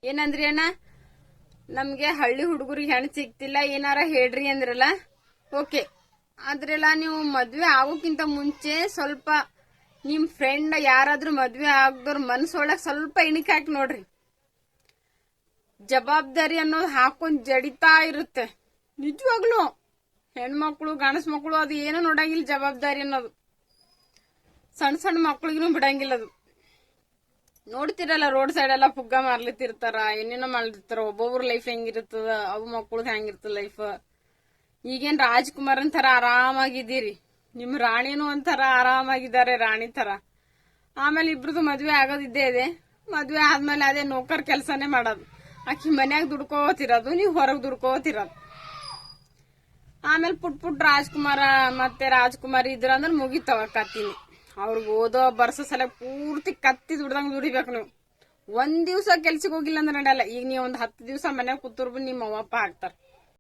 ಏನಂದ್ರಿ ಅಣ್ಣ? ನಮ್ಗೆ ಹಳ್ಳಿ ಹುಡುಗರಿಗೆ ಹೆಣ್ಣು ಸಿಗ್ತಿಲ್ಲ ಏನಾರ ಹೇಳ್ರಿ ಅಂದ್ರಲ್ಲ. ಓಕೆ, ಆದ್ರೆಲ್ಲ ನೀವು ಮದ್ವೆ ಆಗೋಕ್ಕಿಂತ ಮುಂಚೆ ಸ್ವಲ್ಪ ನಿಮ್ ಫ್ರೆಂಡ್ ಯಾರಾದ್ರೂ ಮದ್ವೆ ಆಗದವ್ರ ಮನಸ್ಸೊಳಗ್ ಸ್ವಲ್ಪ ಇಣಿಕೆ ಹಾಕಿ ನೋಡ್ರಿ. ಜವಾಬ್ದಾರಿ ಅನ್ನೋದು ಹಾಕೊಂಡ್ ಜಡಿತಾ ಇರುತ್ತೆ. ನಿಜವಾಗ್ಲು ಹೆಣ್ಮಕ್ಳು ಗಣಸ್ ಮಕ್ಳು ಅದು ಏನೋ ನೋಡಂಗಿಲ್ಲ. ಜವಾಬ್ದಾರಿ ಅನ್ನೋದು ಸಣ್ಣ ಸಣ್ಣ ಮಕ್ಳಿಗೂ ಬಿಡಂಗಿಲ್ಲ. ಅದು ನೋಡ್ತಿರಲ್ಲ, ರೋಡ್ ಸೈಡ್ ಎಲ್ಲ ಪುಗ್ಗ ಮಾರ್ಲಿತ್ತಿರ್ತಾರ, ಏನೇನೋ ಮಾಡ್ಲಿರ್ತಾರ. ಒಬ್ಬೊಬ್ರ ಲೈಫ್ ಹೆಂಗಿರ್ತದ, ಅವು ಮಕ್ಳದ್ ಹೆಂಗಿರ್ತದ ಲೈಫ್. ಈಗೇನ್ ರಾಜ್ಕುಮಾರ್ ಅಂತಾರ ಆರಾಮಾಗಿದ್ದೀರಿ, ನಿಮ್ ರಾಣಿನೂ ಒಂಥರ ಆರಾಮಾಗಿದ್ದಾರೆ, ರಾಣಿ ತರ. ಆಮೇಲೆ ಇಬ್ರದು ಮದ್ವೆ ಆಗೋದಿದ್ದೇ ಇದೆ. ಮದ್ವೆ ಆದ್ಮೇಲೆ ಅದೇ ನೌಕರ್ ಕೆಲ್ಸಾನೇ ಮಾಡೋದು. ಆಕಿ ಮನ್ಯಾಗ ದುಡ್ಕೋತಿರೋದು, ನೀವು ಹೊರಗ್ ದುಡ್ಕೋತಿರೋದು. ಆಮೇಲೆ ಪುಟ್ ರಾಜ್ಕುಮಾರ ಮತ್ತೆ ರಾಜ್ಕುಮಾರಿ ಇದ್ರ ಅಂದ್ರೆ ಮುಗಿತಾವ ಕತ್ತಿನಿ. ಅವ್ರಿಗೆ ಓದೋ ಬರ್ಸೋ ಸಲ ಪೂರ್ತಿ ಕತ್ತಿ ದುಡ್ದಂಗ್ ದುಡಿಬೇಕು ನೀವು. ಒಂದ್ ದಿವ್ಸ ಕೆಲ್ಸಕ್ಕೆ ಹೋಗಿಲ್ಲ ಅಂದ್ರೆ ನಡೆಯಲ್ಲ. ಈಗ ನೀವು ಒಂದ್ 10 ದಿವ್ಸ ಮನ್ಯಾಗ ಕೂತುರ್ಬು ನಿಮ್ಮ ಅವ್ವಪ್ಪ ಹಾಕ್ತಾರ.